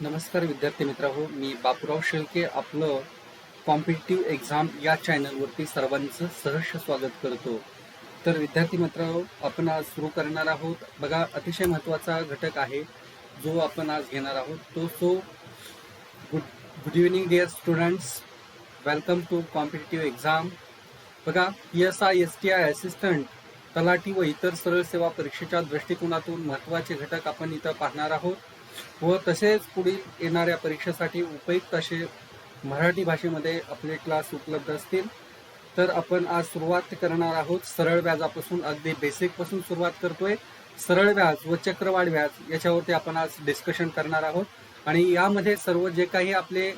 नमस्कार विद्यार्थी मित्रांनो, मी बापूराव शेळके आपलं कॉम्पिटिटिव्ह एक्झाम या चॅनलवरती सर्वांचं सहर्ष स्वागत करतो. तर विद्यार्थी मित्रांनो, आपण आज सुरू करणार आहोत. बघा, अतिशय महत्त्वाचा घटक आहे जो आपण आज घेणार आहोत तो good evening dear students, welcome to competitive exam. बघा, PSI STI असिस्टंट, तलाठी व इतर सरळ सेवा परीक्षेच्या दृष्टिकोनातून महत्त्वाचे घटक आपण इथं पाहणार आहोत व तसेच पुढील येणाऱ्या परीक्षेसाठी उपयुक्त असे मराठी भाषेमध्ये आपले क्लास उपलब्ध असतील. तर आपण आज सुरुवात करणार आहोत सरळ व्याजापासून. अगदी बेसिक पासून सुरुवात करतोय. सरळ व्याज व चक्रवाढ व्याज याच्यावरती आपण आज डिस्कशन करणार आहोत आणि यामध्ये सर्व जे काही आपले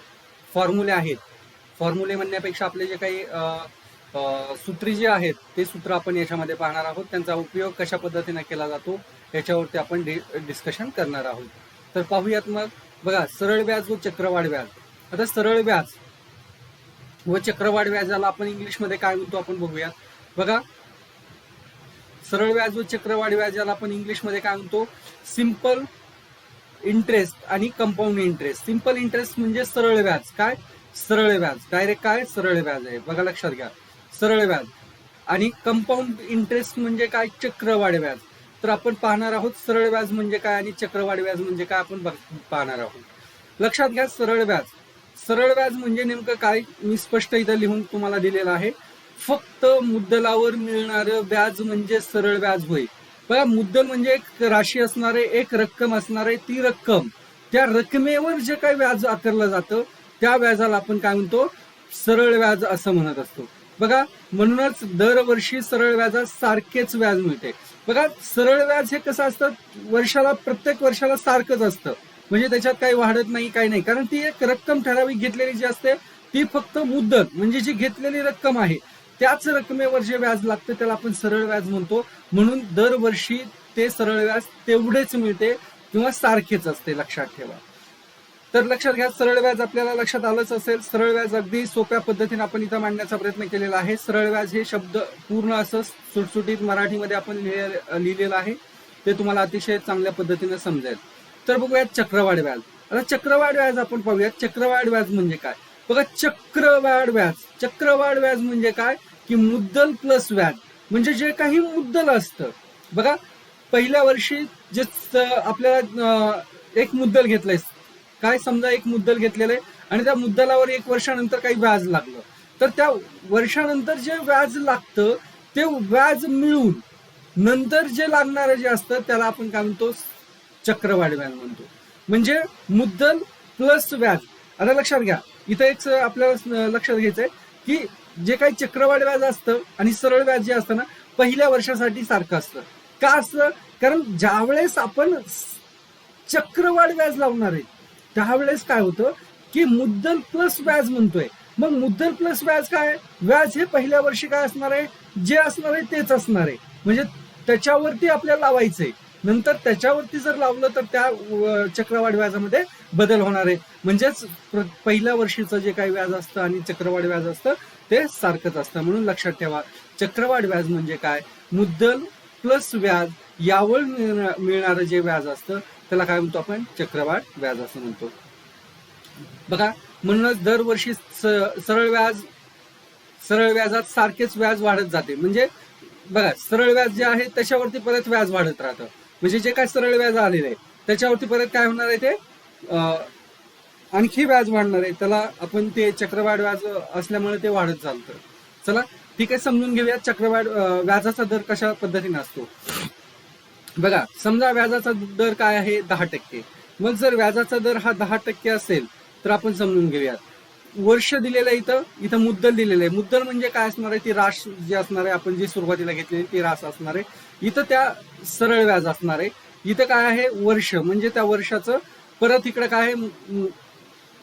फॉर्म्युले आहेत, फॉर्म्युले म्हणण्यापेक्षा आपले जे काही सूत्री जे आहेत ते सूत्र आपण याच्यामध्ये पाहणार आहोत. त्यांचा उपयोग कशा पद्धतीने केला जातो याच्यावरती आपण डिस्कशन करणार आहोत. तर पाहूयात मग. बघा, सरळ व्याज व चक्रवाढ व्याज. आता सरळ व्याज व चक्रवाढ व्याजाला आपण इंग्लिशमध्ये काय म्हणतो आपण बघूयात. बघा, सरळ व्याज व चक्रवाढ व्याजाला आपण इंग्लिशमध्ये काय म्हणतो? सिंपल इंटरेस्ट आणि कंपाऊंड इंटरेस्ट. सिंपल इंटरेस्ट म्हणजे सरळ व्याज. काय? सरळ व्याज. डायरेक्ट काय? सरळ व्याज आहे. बघा, लक्षात घ्या, सरळ व्याज. आणि कंपाऊंड इंटरेस्ट म्हणजे काय? चक्रवाढ व्याज. तर आपण पाहणार आहोत सरळ व्याज म्हणजे काय आणि चक्रवाढ व्याज म्हणजे काय आपण पाहणार आहोत. लक्षात घ्या, सरळ व्याज. सरळ व्याज म्हणजे नेमकं काय? मी स्पष्ट इथं लिहून तुम्हाला दिलेलं आहे. फक्त मुद्दलावर मिळणारं व्याज म्हणजे सरळ व्याज होय. बघा, मुद्दल म्हणजे एक राशी असणारे, एक रक्कम असणारे. ती रक्कम, त्या रकमेवर जे काही व्याज आकारलं जातं त्या व्याजाला आपण काय म्हणतो? सरळ व्याज असं म्हणत असतो. बघा, म्हणूनच दरवर्षी सरळ व्याजात सारखेच व्याज मिळते. बघा, सरळ व्याज हे कसं असतं? वर्षाला, प्रत्येक वर्षाला सारखंच असतं. म्हणजे त्याच्यात काही वाढत नाही, काही नाही. कारण ती एक रक्कम ठराविक घेतलेली जी असते ती फक्त मुद्दल म्हणजे जी घेतलेली रक्कम आहे त्याच रकमेवर जे व्याज लागतं त्याला आपण सरळ व्याज म्हणतो. म्हणून दरवर्षी ते सरळ व्याज तेवढेच मिळते किंवा सारखेच असते, लक्षात ठेवा. तर लक्षात घ्या, सरळ व्याज आपल्याला लक्षात आलंच असेल. सरळ व्याज अगदी सोप्या पद्धतीने आपण इथं मांडण्याचा प्रयत्न केलेला आहे. सरळ व्याज हे शब्द पूर्ण असं सुटसुटीत मराठीमध्ये आपण लिहिलेलं आहे. ते तुम्हाला अतिशय चांगल्या पद्धतीने समजेल. तर बघूयात चक्रवाढ व्याज. आता चक्रवाढ व्याज आपण पाहूयात. चक्रवाढ व्याज म्हणजे काय? बघा, चक्रवाढ व्याज. चक्रवाढ व्याज म्हणजे काय? की मुद्दल प्लस व्याज. म्हणजे जे काही मुद्दल असतं. बघा, पहिल्या वर्षी जे आपल्याला एक मुद्दल घेतलंय, काय, समजा एक मुद्दल घेतलेलं आहे आणि त्या मुद्दलावर एक वर्षानंतर काही व्याज लागलं, तर त्या वर्षानंतर जे व्याज लागतं ते व्याज मिळून नंतर जे लागणारं जे असतं त्याला आपण काय म्हणतो? चक्रवाढ व्याज म्हणतो. म्हणजे मुद्दल प्लस व्याज. आता लक्षात घ्या, इथं एक आपल्याला लक्षात घ्यायचंय की जे काही चक्रवाढ व्याज असतं आणि सरळ व्याज जे असतं ना, पहिल्या वर्षासाठी सारखं असतं. का असतं? कारण ज्यावेळेस आपण चक्रवाढ व्याज लावणार आहे त्यावेळेस काय होतं की मुद्दल प्लस व्याज म्हणतोय. मग मुद्दल प्लस व्याज काय? व्याज हे पहिल्या वर्षी काय असणार आहे? जे असणार आहे तेच असणार आहे. म्हणजे त्याच्यावरती आपल्याला लावायचंय. नंतर त्याच्यावरती जर लावलं तर त्या चक्रवाढ व्याजामध्ये बदल होणार आहे. म्हणजेच पहिल्या वर्षीचं जे काही व्याज असतं आणि चक्रवाढ व्याज असतं ते सारखंच असतं. म्हणून लक्षात ठेवा, चक्रवाढ व्याज म्हणजे काय? मुद्दल प्लस व्याज यावर मिळणारं जे व्याज असतं त्याला काय म्हणतो आपण? चक्रवाढ व्याज असं म्हणतो. बघा, म्हणूनच दरवर्षी सरळ व्याजात सारखेच व्याज वाढत जाते. म्हणजे बघा, सरळ व्याज जे आहे त्याच्यावरती परत व्याज वाढत राहतं. म्हणजे जे काय सरळ व्याज आलेलं आहे त्याच्यावरती परत काय होणार आहे? ते आणखी व्याज वाढणार आहे. त्याला आपण ते चक्रवाढ व्याज असल्यामुळे ते वाढत चालतं. चला ठीक आहे, समजून घेऊया चक्रवाढ व्याजाचा दर कशा पद्धतीने असतो. बघा, समजा व्याजाचा दर काय आहे? 10%. मग जर व्याजाचा दर हा 10% असेल तर आपण समजून घेऊयात. वर्ष दिलेलं आहे, इथं मुद्दल दिलेलं आहे. मुद्दल म्हणजे काय असणार आहे? ती राश जी असणार आहे, आपण जी सुरुवातीला घेतलेली ती रास असणार आहे. इथं त्या सरळ व्याज असणार आहे. इथं काय आहे? वर्ष. म्हणजे त्या वर्षाचं परत इकडं काय आहे?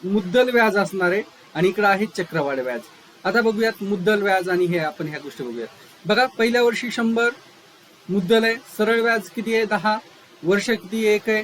मुद्दल व्याज असणार आहे आणि इकडं आहे चक्रवाढ व्याज. आता बघूयात मुद्दल व्याज आणि हे आपण ह्या गोष्टी बघूयात. बघा, पहिल्या वर्षी 100 मुद्दल आहे. सरळ व्याज किती आहे? 10. वर्ष किती? 1 आहे.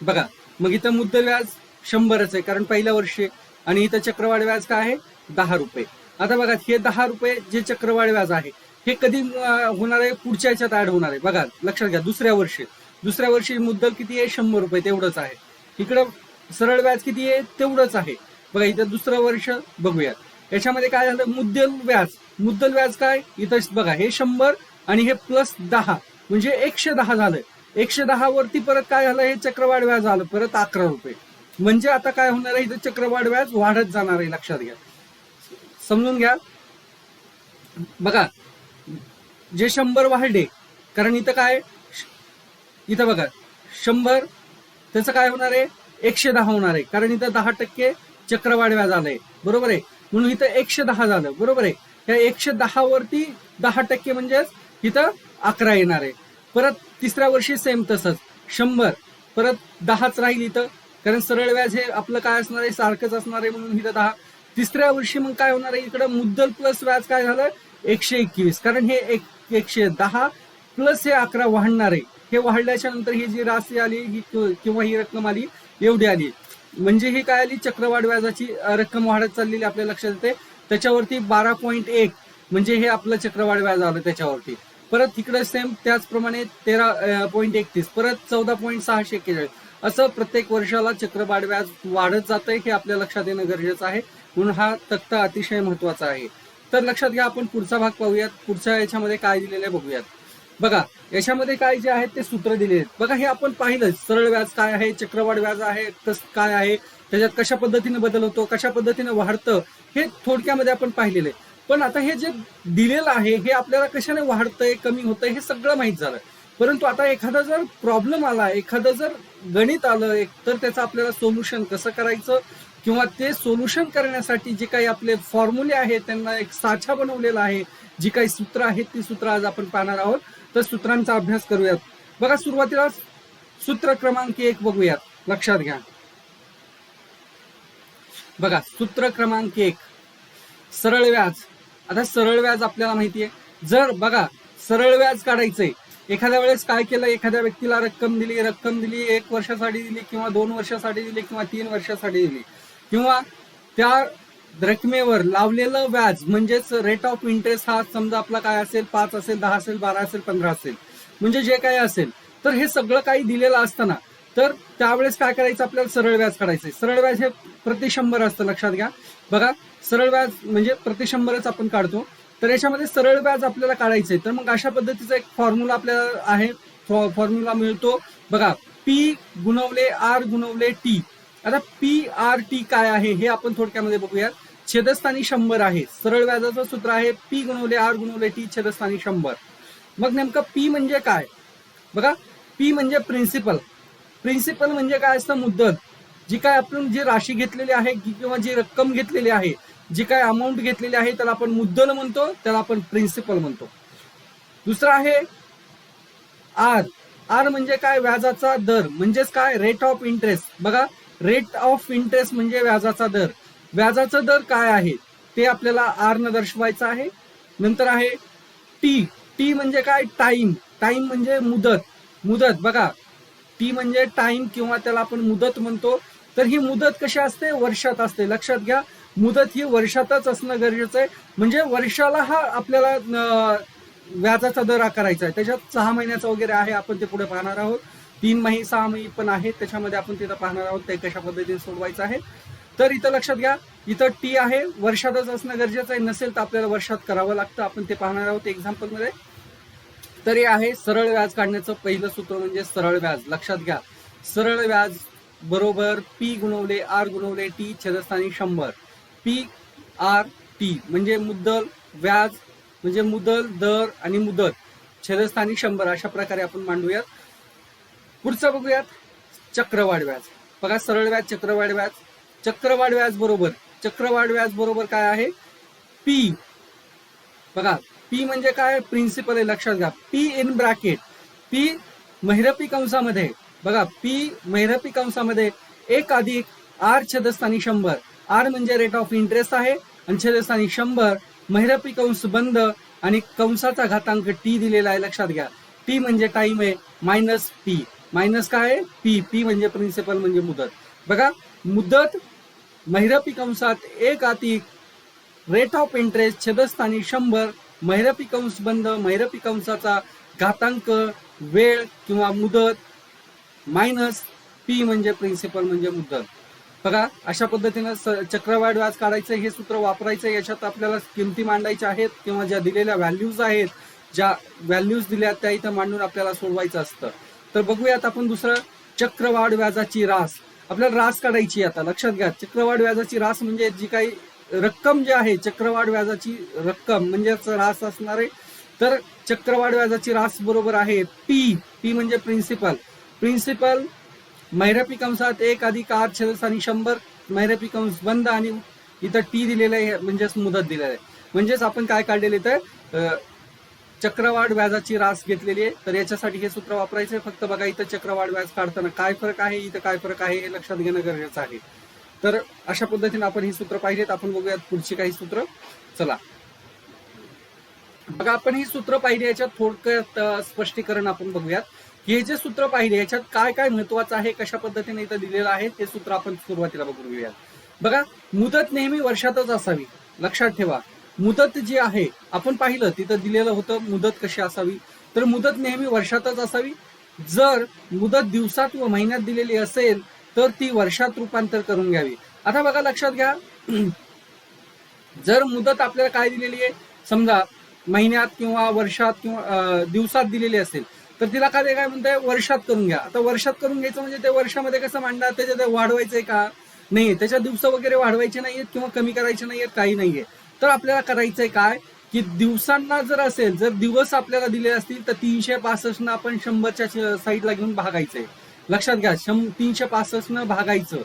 बघा, मग इथं मुद्दल व्याज 100च आहे कारण पहिल्या वर्षी. आणि इथं चक्रवाढ व्याज काय आहे? 10 रुपये. आता बघा, हे 10 रुपये जे चक्रवाढ व्याज आहे हे कधी होणार आहे? पुढच्या ह्याच्यात ऍड होणार आहे. बघा, लक्षात घ्या, दुसऱ्या वर्षी मुद्दल किती आहे? 100 रुपये, तेवढंच आहे. इकडं सरळ व्याज किती आहे तेवढंच आहे. बघा इथं दुसरं वर्ष बघूयात. याच्यामध्ये काय झालं, मुद्दल व्याज काय इथं बघा, हे 100 आणि हे +10 म्हणजे 110 झालं. 110 वरती परत काय झालं, हे चक्रवाढ व्याज आलं परत 11 रुपये. म्हणजे आता काय होणार आहे, इथं चक्रवाढ व्याज वाढत जाणार आहे, लक्षात घ्या, समजून घ्या. बघा जे 100 वाढले, कारण इथं काय, इथं बघा 100 त्याचं काय होणार आहे 110 होणार आहे, कारण इथं 10% चक्रवाढ व्याज आलंय, बरोबर आहे. म्हणून इथं 110 झालं, बरोबर आहे. त्या 110 वरती 10% म्हणजेच इथं 11 येणार आहे. परत तिसऱ्या वर्षी सेम तसंच 100 परत 10च राहील इथं, कारण सरळ व्याज हे आपलं काय असणार आहे सारखंच असणार आहे, म्हणून इथं 10. तिसऱ्या वर्षी मग काय होणार आहे, इकडं मुद्दल प्लस व्याज काय झालं 121, कारण हे 110 प्लस हे 11 वाढणार आहे. हे वाढल्याच्या नंतर ही जी राशी आली ही किंवा ही रक्कम आली एवढी आली, म्हणजे ही काय आली चक्रवाढ व्याजाची रक्कम वाढत चाललेली आपल्या लक्षात येते. त्याच्यावरती 12.1 म्हणजे हे आपलं चक्रवाढ व्याज आलं त्याच्यावरती. परत तिकडे सेम त्याचप्रमाणे 13.31 परत 14.641 असं प्रत्येक वर्षाला चक्रवाढ व्याज वाढत जातंय, हे आपल्या लक्षात येणं गरजेचं आहे. म्हणून हा तक्ता अतिशय महत्वाचा आहे. तर लक्षात घ्या, आपण पुढचा भाग पाहूयात. पुढच्या याच्यामध्ये काय दिलेलं आहे बघूयात. बघा याच्यामध्ये काय जे आहेत ते सूत्र दिले आहेत. बघा हे आपण पाहिलं, सरळ व्याज काय आहे, चक्रवाढ व्याज आहे काय आहे, त्याच्यात कशा पद्धतीने बदल होतो, कशा पद्धतीने वाढतं, हे थोडक्यामध्ये आपण पाहिलेलं आहे. पण आता हे जे दिलेलं आहे हे आपल्याला कशाने वाढतंय कमी होतंय हे सगळं माहित झालं. परंतु आता एखादा जर प्रॉब्लेम आला, एखादं जर गणित आलं, तर त्याचं आपल्याला सोल्युशन कसं करायचं, किंवा ते सोल्युशन करण्यासाठी जे काही आपले फॉर्म्युले आहेत त्यांना एक साचा बनवलेला आहे, जी काही सूत्र आहेत ती सूत्र आज आपण पाहणार आहोत. तर सूत्रांचा अभ्यास करूयात. बघा सुरुवातीला सूत्र क्रमांक 1 बघूयात, लक्षात घ्या. बघा सूत्र क्रमांक 1 सरळ व्याज. आता सरळ व्याज आपल्याला माहितीये, जर बघा सरळ व्याज काढायचंय, एखाद्या वेळेस काय केलं, एखाद्या व्यक्तीला रक्कम दिली 1 वर्षासाठी दिली किंवा 2 वर्षासाठी दिली किंवा 3 वर्षासाठी दिली, किंवा त्या रकमेवर लावलेलं व्याज म्हणजेच रेट ऑफ इंटरेस्ट हा समजा आपला काय असेल 5 असेल 10 असेल 12 असेल 15 असेल, म्हणजे जे काही असेल, तर हे सगळं काही दिलेलं असताना तर त्यावेळेस काय करायचं, आपल्याला सरळ व्याज काढायचंय. सरळ व्याज हे प्रति 100 असतं, लक्षात घ्या. बघा सरळ व्याज म्हणजे प्रति 100च आपण काढतो. तर याच्यामध्ये सरळ व्याज आपल्याला काढायचंय, तर मग अशा पद्धतीचा एक फॉर्म्युला आपल्याला आहे, फॉर्म्युला मिळतो. बघा पी गुणवले आर गुणवले टी. आता पी आर टी काय आहे हे आपण थोडक्यामध्ये बघूयात. छेदस्थानी 100 आहे, सरळ व्याजाचं सूत्र आहे पी गुणवले आर गुणवले टी छेदस्थानी 100. मग नेमकं पी म्हणजे काय, बघा पी म्हणजे प्रिन्सिपल. प्रिन्सिपल म्हणजे काय असतं, मुद्दल. जी काय आपण जी राशी घेतलेली आहे किंवा जी रक्कम घेतलेली आहे, जी काय अमाऊंट घेतलेली आहे त्याला आपण मुद्दल म्हणतो, त्याला आपण प्रिन्सिपल म्हणतो. दुसरा आहे आर. आर म्हणजे काय, व्याजाचा दर, म्हणजेच काय रेट ऑफ इंटरेस्ट. बघा रेट ऑफ इंटरेस्ट म्हणजे व्याजाचा दर. व्याजाचा दर काय आहे ते आपल्याला आर न दर्शवायचं आहे. नंतर आहे टी. टी म्हणजे काय, टाइम. टाइम म्हणजे मुदत. मुदत बघा टी म्हणजे टाइम किंवा त्याला आपण मुदत म्हणतो. तर ही मुदत कशी असते, वर्षात असते, लक्षात घ्या. मुदत ही वर्षातच असणं गरजेचं आहे, म्हणजे वर्षाला हा आपल्याला व्याजाचा दर आकारायचा आहे. त्याच्यात 6 महिन्याचा वगैरे आहे, आपण ते पुढे पाहणार आहोत. 3 महिने 6 महिने पण आहेत त्याच्यामध्ये, आपण तिथं पाहणार आहोत ते कशा पद्धतीने सोडवायचं आहे. तर इथं लक्षात घ्या, इथं टी आहे, वर्षातच असणं गरजेचं आहे, नसेल तर आपल्याला वर्षात करावं लागतं, आपण ते पाहणार आहोत एक्झाम्पल मध्ये. तर हे आहे सरळ व्याज काढण्याचं पहिलं सूत्र म्हणजे सरळ व्याज. लक्षात घ्या, सरळ व्याज बरोबर पी गुणवले आर गुणवले टी छेदस्थानी 100. पी आर टी म्हणजे मुद्दल, व्याज म्हणजे मुदल, दर आणि मुदत, छेदस्थानी 100. अशा प्रकारे आपण मांडूयात. पुढचं बघूयात चक्रवाढ व्याज. बघा सरळ व्याज, चक्रवाढ व्याज. चक्रवाढ व्याज बरोबर काय आहे, पी. बघा पी म्हणजे काय, प्रिन्सिपल आहे, लक्षात घ्या. पी इन ब्रॅकेट, पी महिरपी कंसामध्ये. बघा पी महिरपी कंसामध्ये 1 अधिक आर छेदस्थानी 100. आर म्हणजे रेट ऑफ इंटरेस्ट आहे आणि छेदस्थानी 100, महिरपी कंस बंद आणि कंसाचा घातांक टी दिलेला आहे, लक्षात घ्या. टी म्हणजे टाइम आहे, मायनस पी. मायनस काय आहे, पी. पी म्हणजे प्रिन्सिपल म्हणजे मुदत. बघा मुदत महिरपी कंसात 1 अधिक रेट ऑफ इंटरेस्ट छेदस्थानी 100, महिरपी कंस बंद, महिरपी कंसाचा घातांक वेळ किंवा मुदत, मायनस पी म्हणजे प्रिन्सिपल म्हणजे मुदत. बघा अशा पद्धतीनं चक्रवाढ व्याज काढायचं, हे सूत्र वापरायचं. याच्यात आपल्याला किमती मांडायच्या आहेत किंवा ज्या दिलेल्या व्हॅल्यूज आहेत, ज्या व्हॅल्यूज दिल्या त्या इथं मांडून आपल्याला सोडवायचं असतं. तर बघूयात आपण दुसरं, चक्रवाढ व्याजाची रास. आपल्याला रास काढायची. आता लक्षात घ्या, चक्रवाढ व्याजाची रास म्हणजे जी काही रक्कम जी आहे, चक्रवाढ व्याजाची रक्कम म्हणजेच रास असणार आहे. तर चक्रवाढ व्याजाची रास बरोबर आहे पी. पी म्हणजे प्रिन्सिपल महिरपी कंसात 1 अधिक आर छेदस्थानी 100, महिरपी कंस बंद, आणि इथं टी दिलेलं आहे म्हणजेच मुदत दिलेलं आहे. म्हणजेच आपण काय काढलेले तर चक्रवाढ व्याजाची रास घेतलेली आहे. तर याच्यासाठी हे सूत्र वापरायचं. फक्त बघा इथं चक्रवाढ व्याज काढताना काय फरक आहे, इथं काय फरक आहे हे लक्षात घेणं गरजेचं आहे. तर अशा पद्धतीने आपण ही सूत्र पाहिलेत. आपण बघूयात पुढची काही सूत्र. चला बघा, आपण ही सूत्र पाहिली, याच्यात थोडक्यात स्पष्टीकरण आपण बघूयात. हे जे सूत्र पाहिले याच्यात काय काय महत्वाचं आहे, कशा पद्धतीने इथं दिलेलं आहे ते सूत्र आपण सुरुवातीला बघून घेऊयात. बघा, मुदत नेहमी वर्षातच असावी. लक्षात ठेवा, मुदत जी आहे आपण पाहिलं तिथं दिलेलं होतं मुदत कशी असावी. तर मुदत नेहमी वर्षातच असावी. जर मुदत दिवसात व महिन्यात दिलेली असेल तर ती वर्षात रूपांतर करून घ्यावी. आता बघा लक्षात घ्या, जर मुदत आपल्याला काय दिलेली आहे, समजा महिन्यात किंवा वर्षात किंवा दिवसात दिलेली असेल तर तिला काय म्हणताय, वर्षात करून घ्या. आता वर्षात करून घ्यायचं म्हणजे ते वर्षामध्ये कसं मांडणार, त्याच्यात वाढवायचंय का नाही, त्याच्या दिवस वगैरे वाढवायचे नाहीयेत किंवा कमी करायचे नाहीयेत, काही नाहीये. तर आपल्याला करायचंय काय की दिवसांना जर असेल, जर दिवस आपल्याला दिले असतील तर 365 न आपण 100च्या साईडला घेऊन भागायचंय. लक्षात घ्या, 365 न भागायचं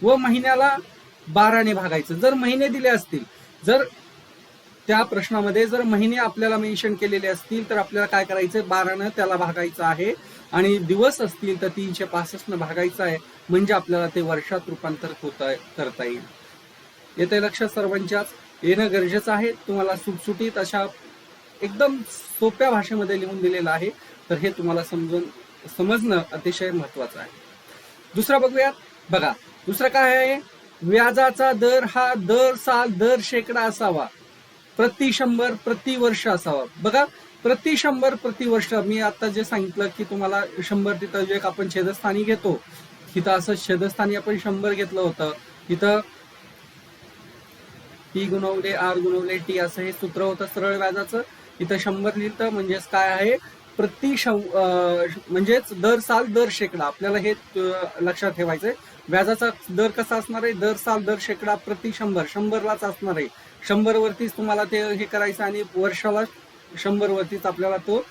व महिन्याला 12 ने भागायचं. जर महिने दिले असतील, जर त्या प्रश्नामध्ये जर महिने आपल्याला मेन्शन केलेले असतील तर आपल्याला काय करायचं, 12 त्याला भागायचं आहे, आणि दिवस असतील तर 365 भागायचं आहे. म्हणजे आपल्याला ते वर्षात रूपांतर करता येईल. येते लक्षात सर्वांच्याच, येणं गरजेचं आहे. तुम्हाला सुटसुटीत अशा एकदम सोप्या भाषेमध्ये लिहून दिलेलं आहे. तर हे तुम्हाला समजणं अतिशय महत्वाचं आहे. दुसरा बघूयात. बघा दुसरं काय आहे, व्याजाचा दर हा दर साल दर शेकडा असावा, प्रति 100 प्रति वर्ष असावा. बघा, प्रति 100 प्रति वर्ष, मी आता जे सांगितलं की तुम्हाला 100 तिथं जे आपण छेदस्थानी घेतो, तिथं असं छेदस्थानी आपण 100 घेतलं होतं. तिथं पी गुणवले आर गुणवले टी असं हे सूत्र होतं सरळ व्याजाचं. इथं 100 लिहिलं म्हणजेच काय आहे, म्हणजेच दर साल दर शेकडा. आपल्याला हे लक्षात ठेवायचंय. व्याजाचा दर कसा असणार आहे, दर साल दर शेकडा प्रति 100, 100लाच असणार आहे. 100 वरतीच तुम्हाला ते हे करायचं, आणि वर्षाला 100 वरतीच आपल्याला तो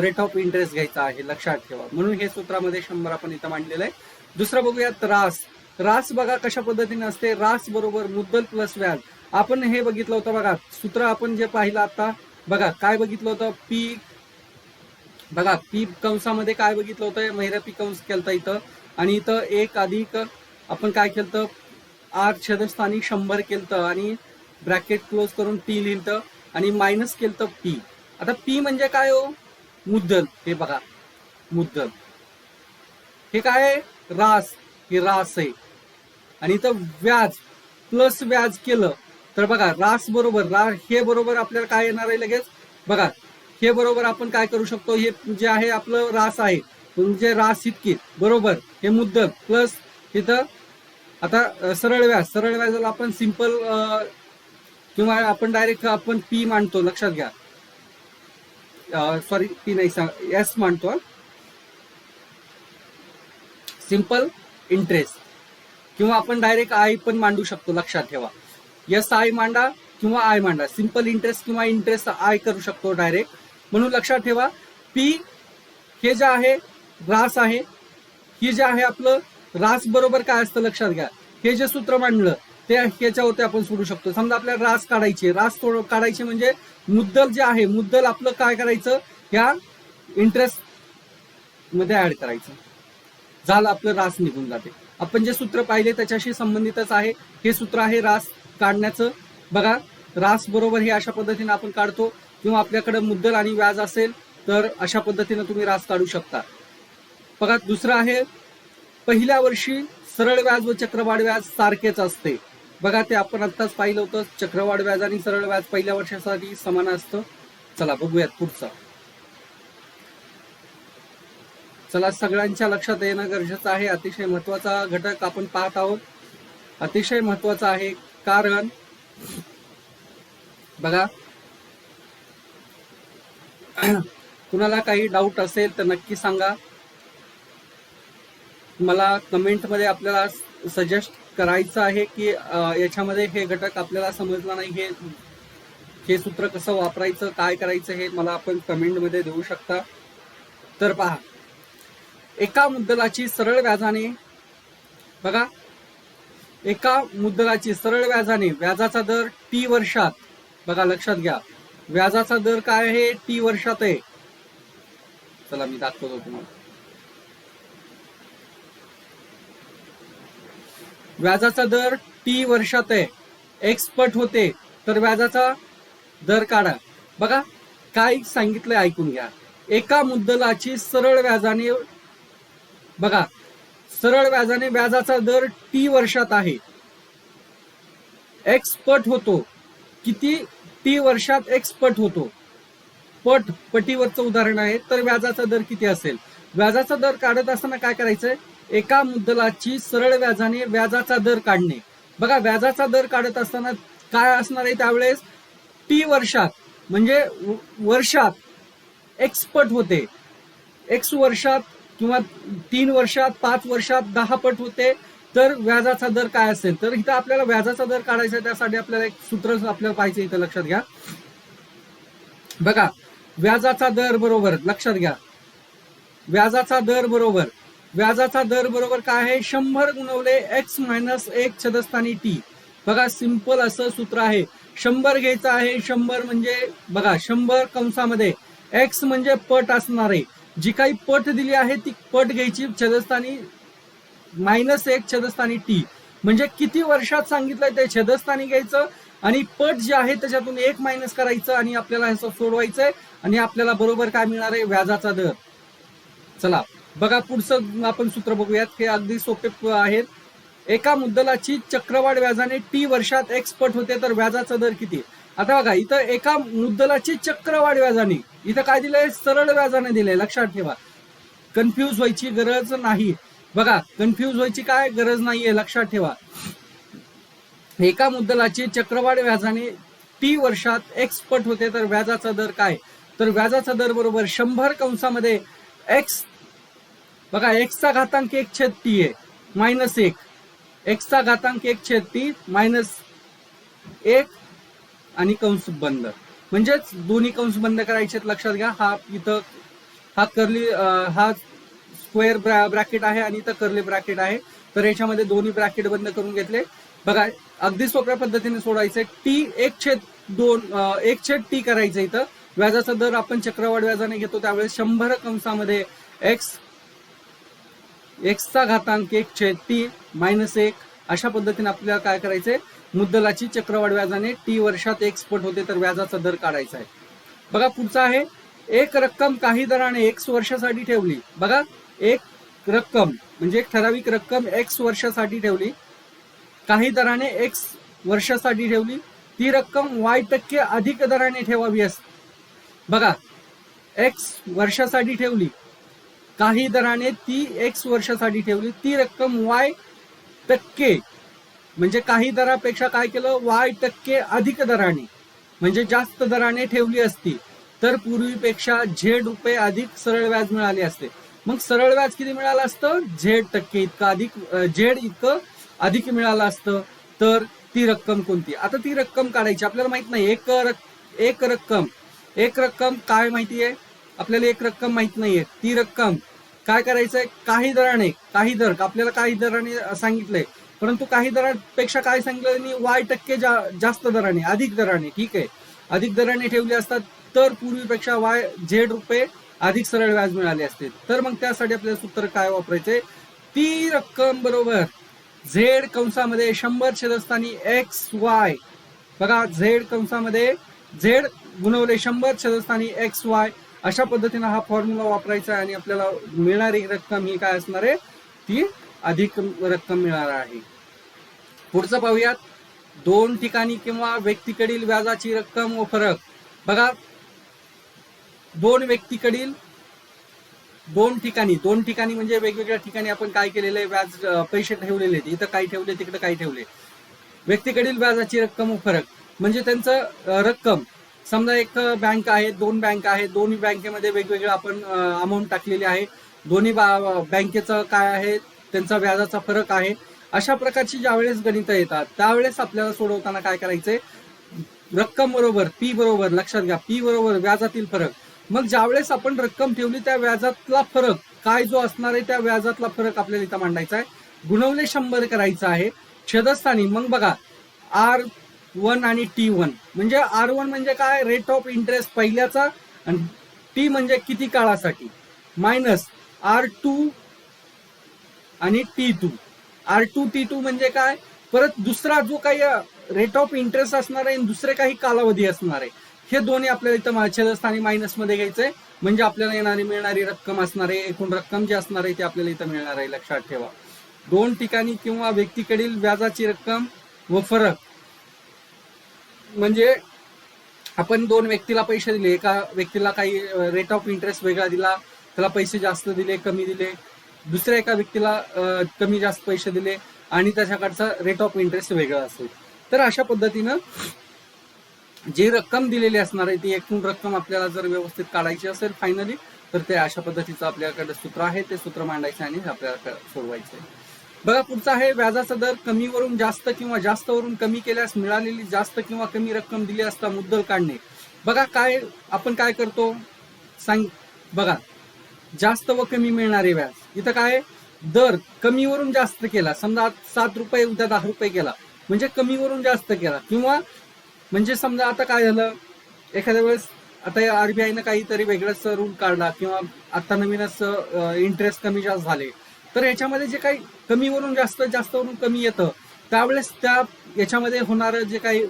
रेट ऑफ इंटरेस्ट घ्यायचा आहे. लक्षात ठेवा. म्हणून हे सूत्रामध्ये 100 आपण इथं मांडलेलं आहे. दुसरं बघूयात, रास. रास बघा कशा पद्धतीने असते, रास बरोबर मुद्दल प्लस व्याज. आपण हे बघितलं होतं बघा, सूत्र आपण जे पाहिलं आता, बघा काय बघितलं होतं, पी. बघा पी कंसामध्ये काय बघितलं होतं, महिरपी कंस केलता इथं, आणि इथं 1 अधिक आपण काय केलं, आर छेदस्थानी 100 केलं, आणि ब्रॅकेट क्लोज करून टी लिहिलं, आणि मायनस केलं पी. आता पी म्हणजे काय हो, मुद्दल. हे बघा मुद्दल, हे काय आहे, रास. हे रास आहे. आणि इथं व्याज प्लस व्याज केलं तर बघा रास बरोबर हे बरोबर आपल्याला काय येणार आहे लगेच. बघा हे बरोबर आपण काय करू शकतो, हे जे आहे आपलं रास आहे, म्हणजे रास इतकी बरोबर हे मुद्दल प्लस इथं आता सरळ व्याजाला आपण सिंपल किंवा आपण डायरेक्ट आपण पी मांडतो. लक्षात घ्या, सॉरी पी नाही, एस मांडतो, सिंपल इंटरेस्ट, किंवा आपण डायरेक्ट आय पण मांडू शकतो. लक्षात ठेवा, एस आय मांडा किंवा आय मांडा, सिंपल इंटरेस्ट किंवा इंटरेस्ट आय करू शकतो डायरेक्ट. म्हणून लक्षात ठेवा, पी हे जे आहे रास आहे, ही जे आहे आपलं रास बरोबर काय असतं लक्षात घ्या. हे जे सूत्र मांडलं ते ह्याच्यावरती आपण सोडू शकतो. समजा आपल्याला रास काढायची, रास काढायची म्हणजे मुद्दल जे आहे, मुद्दल आपलं काय करायचं, ह्या इंटरेस्ट मध्ये ऍड करायचं, झालं आपलं रास निघून जाते. आपण जे सूत्र पाहिले त्याच्याशी संबंधितच आहे हे सूत्र आहे रास काढण्याचं. बघा रास बरोबर हे अशा पद्धतीने आपण काढतो, किंवा आपल्याकडे मुद्दल आणि व्याज असेल तर अशा पद्धतीने तुम्ही रास काढू शकता. बघा दुसरं आहे, पहिल्या वर्षी सरळ व्याज व चक्रवाढ व्याज सारखेच असते. बघा ते आपण आत्ताच पाहिलं होतं, चक्रवाढ व्याज आणि सरळ व्याज पहिल्या वर्षासाठी समान असतं. चला बघूयात पुढचं. चला, सगळ्यांच्या लक्षात येणं गरजेचं आहे, अतिशय महत्वाचा घटक आपण पाहत आहोत. अतिशय महत्वाचा आहे, कारण बघा कुणाला काही डाऊट असेल तर नक्की सांगा. मला कमेंटमध्ये आपल्याला सजेस्ट करायचं आहे की याच्यामध्ये हे घटक आपल्याला समजला नाही, हे सूत्र कसं वापरायचं, काय करायचं हे मला आपण कमेंटमध्ये देऊ शकता. तर पहा, एका मुद्दलाची सरळ व्याजाने, बघा एका मुद्दलाची सरळ व्याजाने व्याजाचा दर टी वर्षात, बघा लक्षात घ्या, व्याजाचा दर काय आहे, टी वर्षात आहे. चला मी दाखवतो तुम्हाला. व्याजाचा दर टी वर्षात आहे, एक्स पट होते, तर व्याजाचा दर काढा. बघा काय सांगितलंय ऐकून घ्या. एका मुद्दलाची सरळ व्याजाने, बघा सरळ व्याजाने व्याजाचा दर टी वर्षात आहे, एक्स पट होतो. किती? टी वर्षात एक्स पट होतो. पटीवरचं उदाहरण आहे, तर व्याजाचा दर किती असेल? व्याजाचा दर काढत असताना काय करायचंय, एका मुद्दलाची सरळ व्याजाने व्याजाचा दर काढणे. बघा व्याजाचा दर काढत असताना काय असणार आहे त्यावेळेस, टी वर्षात म्हणजे वर्षात एक्स पट होते, एक्स वर्षात किंवा 3 वर्षात, 5 वर्षात 10 पट होते, तर व्याजाचा दर काय असेल? तर इथं आपल्याला व्याजाचा दर काढायचा आहे, त्यासाठी आपल्याला एक सूत्र आपल्याला पाहिजे, इथं लक्षात घ्या. बघा व्याजाचा दर बरोबर, लक्षात घ्या, व्याजाचा दर बरोबर काय आहे, 100 गुणवले एक्स मायनस 1 छेदस्थानी टी. बघा सिंपल असं सूत्र आहे. 100 घ्यायचं आहे, 100 म्हणजे बघा 100 कंसामध्ये एक्स म्हणजे पट असणार आहे, जी काही पट दिली आहे ती पट घ्यायची, छेदस्थानी -1 छेदस्थानी टी, म्हणजे किती वर्षात सांगितलंय ते छेदस्थानी घ्यायचं आणि पट जे आहे त्याच्यातून 1 मायनस करायचं आणि आपल्याला हे सोडवायचंय आणि आपल्याला बरोबर काय मिळणार आहे, व्याजाचा दर. चला बघा पुढचं आपण सूत्र बघूयात, हे अगदी सोपे आहेत. एका मुद्दलाची चक्रवाढ व्याजाने टी वर्षात एक्स पट होते, तर व्याजाचा दर किती? आता बघा इथं एका मुद्दलाची चक्रवाढ व्याजाने, इथं काय दिलंय, सरळ व्याजाने दिलंय, लक्षात ठेवा, कन्फ्यूज व्हायची गरज नाही. बघा कन्फ्यूज व्हायची काय गरज नाहीये, लक्षात ठेवा. एका मुद्दलाची चक्रवाढ व्याजाने टी वर्षात एक्स पट होते, तर व्याजाचा दर काय? तर व्याजाचा दर बरोबर 100 कंसामध्ये एक्स, बघा एक्सचा घातांक 1 छेद टी आहे, -1, एक्सचा घातांक 1 छेद टी -1 आणि कंस बंद, म्हणजेच दोन्ही कंस बंद करायचे, लक्षात घ्या. हा इथं हा कर्ली, हा स्क्वेअर ब्रॅकेट आहे आणि इथं कर्ली ब्रॅकेट आहे, तर याच्यामध्ये दोन्ही ब्रॅकेट बंद करून घेतले. बघा अगदी सोप्या पद्धतीने सोडायचंय. टी 1 छेद टी करायचं. इथं व्याजाचा दर आपण चक्रवाढ व्याजाने घेतो, त्यावेळेस 100 कंसामध्ये एक्सचा घातांक 1 छेद टी -1, अशा पद्धतीने आपल्याला काय करायचंय, मुद्दलाची चक्रवाढ व्याजाने टी वर्षात एक्स पट होते, तर व्याजाचा दर काढायचा आहे. बघा पुढचा आहे, एक रक्कम काही दराने एक्स वर्षासाठी ठेवली. बघा एक रक्कम म्हणजे एक ठराविक रक्कम एक्स वर्षासाठी ठेवली, काही दराने एक्स वर्षासाठी ठेवली, ती रक्कम वाय टक्के अधिक दराने ठेवावी असते. बघा एक्स वर्षासाठी ठेवली, काही दराने ती एक्स वर्षासाठी ठेवली, ती रक्कम वाय टक्के म्हणजे काही दरापेक्षा काय केलं, वाय टक्के अधिक दराने म्हणजे जास्त दराने ठेवली असती, तर पूर्वीपेक्षा झेड रुपये अधिक सरळ व्याज मिळाले असते. मग सरळ व्याज किती मिळालं असतं, झेड टक्के इतकं अधिक, झेड इतकं अधिक मिळालं असतं. तर ती रक्कम कोणती? आता ती रक्कम काढायची, आपल्याला माहित नाही. एक रक्कम काय माहितीये आपल्याला, एक रक्कम माहित नाहीये. ती रक्कम काय करायचंय, काही दराने, काही दर आपल्याला काही दराने सांगितलंय, परंतु काही दरापेक्षा काय सांगितलं, वाय टक्के जास्त दराने, अधिक दराने, ठीक आहे, अधिक दराने ठेवली असतात, तर पूर्वीपेक्षा वाय झेड रुपये अधिक सरळ व्याज मिळाले असते. तर मग त्यासाठी आपल्याला सूत्र काय वापरायचंय, ती रक्कम बरोबर झेड कंसामध्ये 100 छेदस्थानी एक्स वाय. बघा झेड कंसामध्ये झेड गुणवले 100 छेदस्थानी एक्स वाय, अशा पद्धतीने हा फॉर्म्युला वापरायचा आहे आणि आपल्याला मिळणारी रक्कम ही काय असणार आहे, ती अधिक रक्कम मिळणार आहे. पुढचं पाहूयात, दोन ठिकाणी किंवा व्यक्तीकडील व्याजाची रक्कम व फरक. बघा दोन व्यक्तीकडील दोन ठिकाणी म्हणजे वेगवेगळ्या ठिकाणी आपण काय केलेलं आहे, व्याज पैसे ठेवलेले आहेत. इथं काय ठेवले, तिकडे काय ठेवले. व्यक्तीकडील व्याजाची रक्कम व फरक म्हणजे त्यांचं रक्कम. समजा एक बँक आहे, दोन बँक आहे, दोन्ही बँकेमध्ये वेगवेगळं आपण अमाऊंट टाकलेली आहे. दोन्ही बँकेचं काय आहे, त्यांचा व्याजाचा फरक आहे. अशा प्रकारची ज्यावेळेस गणितं येतात त्यावेळेस आपल्याला सोडवताना काय करायचंय, रक्कम बरोबर पी बरोबर, लक्षात घ्या, पी बरोबर व्याजातील फरक. मग ज्यावेळेस आपण रक्कम ठेवली त्या व्याजातला फरक काय जो असणार आहे, त्या व्याजातला फरक आपल्याला इथं मांडायचा आहे. गुणवले 100 करायचं आहे छेदस्थानी. मग बघा R1 आणि T1 म्हणजे R1 म्हणजे काय, रेट ऑफ इंटरेस्ट पहिल्याचा, आणि टी म्हणजे किती काळासाठी, मायनस R2 आणि T2. R2 T2 म्हणजे काय, परत दुसरा जो काही रेट ऑफ इंटरेस्ट असणार आहे, दुसरे काही कालावधी असणार आहे, हे दोन्ही आपल्याला इथं छेदस्थानी मायनस मध्ये घ्यायचंय. म्हणजे आपल्याला मिळणारी रक्कम असणार आहे, एकूण रक्कम जी असणार आहे ती आपल्याला इथं मिळणार आहे. लक्षात ठेवा, दोन ठिकाणी किंवा व्यक्तीकडील व्याजाची रक्कम व फरक म्हणजे आपण दोन व्यक्तीला पैसे दिले, एका व्यक्तीला काही रेट ऑफ इंटरेस्ट वेगळा दिला, त्याला पैसे जास्त दिले कमी दिले, दुसऱ्या एका व्यक्तीला कमी जास्त पैसे दिले आणि त्याच्याकडचा रेट ऑफ इंटरेस्ट वेगळा असेल. तर अशा पद्धतीनं जी रक्कम दिलेली असणार आहे ती एकूण रक्कम आपल्याला जर व्यवस्थित काढायची असेल फायनली, तर ते अशा पद्धतीचं आपल्याकडे सूत्र आहे, ते सूत्र मांडायचं आणि आपल्याला सोडवायचं आहे. बघा पुढचा आहे, व्याजाचा दर कमीवरून जास्त किंवा जास्तवरून कमी केल्यास मिळालेली जास्त किंवा कमी रक्कम दिली असता मुद्दल काढणे. बघा काय आपण काय करतो सांग, बघा जास्त व कमी मिळणारे व्याज. इथं काय, दर कमीवरून जास्त केला, समजा 7 रुपये उद्या 10 रुपये केला, म्हणजे कमीवरून जास्त केला. किंवा म्हणजे समजा आता काय झालं, एखाद्या वेळेस आता आरबीआयनं काहीतरी वेगळंच रूल काढला किंवा आता नवीनच इंटरेस्ट कमी जास्त झाले, तर याच्यामध्ये जे काही कमीवरून जास्त, जास्तवरून कमी येतं, त्यावेळेस त्या याच्यामध्ये होणारं जे काही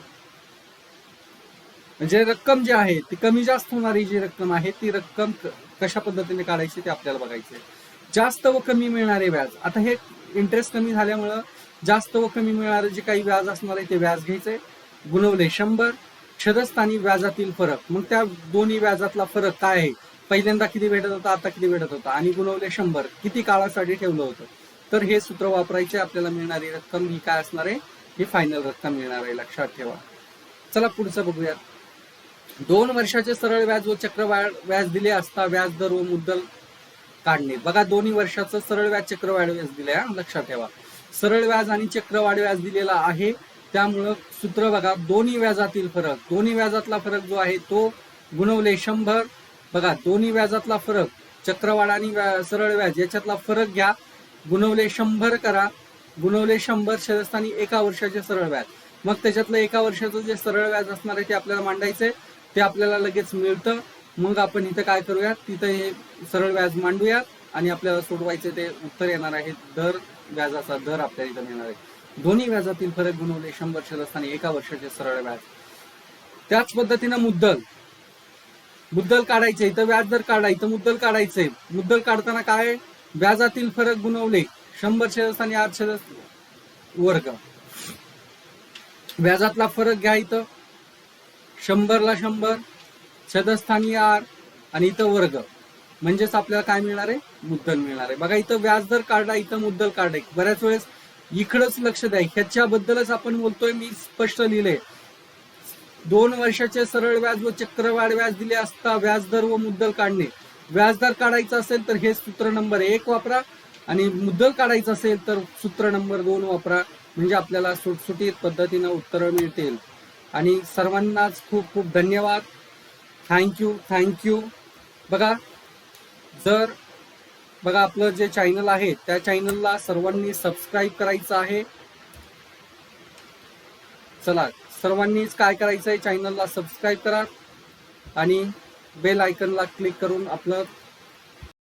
म्हणजे रक्कम जी आहे ती कमी जास्त होणारी जी रक्कम आहे ती रक्कम कशा पद्धतीने काढायची ते आपल्याला बघायचंय. जास्त व कमी मिळणारे व्याज, आता हे इंटरेस्ट कमी झाल्यामुळं जास्त व कमी मिळणारे जे काही व्याज असणार आहे ते व्याज घ्यायचंय. गुणवले 100 छेदस्थानी व्याजातील फरक. मग त्या दोन्ही व्याजातला फरक काय आहे, पहिल्यांदा किती भेटत होता, आता किती भेटत होता, आणि गुणवले 100 किती काळासाठी ठेवलं होतं. तर हे सूत्र वापरायचे. आपल्याला मिळणारी रक्कम ही काय असणार आहे, ही फायनल रक्कम मिळणार आहे. लक्षात ठेवा. चला पुढचं बघूयात. 2 वर्षाचे सरळ व्याज व चक्रवाढ व्याज दिले असता व्याज दर व मुद्दल काढणे. बघा दोन्ही वर्षाचं सरळ व्याज चक्रवाढ व्याज दिले, लक्षात ठेवा. सरळ व्याज आणि चक्रवाढ व्याज दिलेला आहे, त्यामुळं सूत्र बघा, दोन्ही व्याजातील फरक, दोन्ही व्याजातला फरक जो आहे तो गुणवले 100. बघा दोन्ही व्याजातला फरक, चक्रवाढ आणि सरळ व्याज याच्यातला फरक घ्या, गुणवले 100 करा. गुणवले 100 छेदस्थानी एका वर्षाचे सरळ व्याज. मग त्याच्यातलं एका वर्षाचं जे सरळ व्याज असणार आहे ते आपल्याला मांडायचंय, ते आपल्याला लगेच मिळतं. मग आपण इथं काय करूयात, तिथं हे सरळ व्याज मांडूयात आणि आपल्याला सोडवायचे ते उत्तर येणार आहे. दर, व्याजाचा दर आपल्याला इथं मिळणार आहे. दोन्ही व्याजातील फरक गुणवले 100 छेदस्थानी एका वर्षाचे सरळ व्याज. त्याच पद्धतीनं मुद्दल काढायचे, इथं व्याज दर काढा, इथं मुद्दल काढायचंय. मुद्दल काढताना काय, व्याजातील फरक गुणवले 100 छेदस्थानी R छेद वर्ग. व्याजातला फरक घ्या, इथं 100 ला 100 छेदस्थानी R आणि इथं वर्ग, म्हणजेच आपल्याला काय मिळणार आहे, मुद्दल मिळणार आहे. बघा इथं व्याज दर काढला, इथं मुद्दल काढाय. बऱ्याच वेळेस इकडंच लक्ष द्या, ह्याच्याबद्दलच आपण बोलतोय. मी स्पष्ट लिहिले, 2 वर्षाचे सरळ व्याज व चक्रवाढ व्याज दिले असता व्याजदर व मुद्दल काढणे. व्याजदर काढायचं असेल तर हे सूत्र नंबर 1 वापरा, आणि मुद्दल काढायचं असेल तर सूत्र नंबर 2 वापरा. म्हणजे आपल्याला सुटसुटीत पद्धतीनं उत्तरं मिळतील. आणि सर्वांनाच खूप खूप धन्यवाद. थँक्यू. बघा आपलं जे चॅनल आहे त्या चॅनलला सर्वांनी सबस्क्राईब करायचं आहे. चला सर्वांनीच काय करायचं आहे, चॅनलला सबस्क्राईब करा आणि बेल आयकनला क्लिक करून आपलं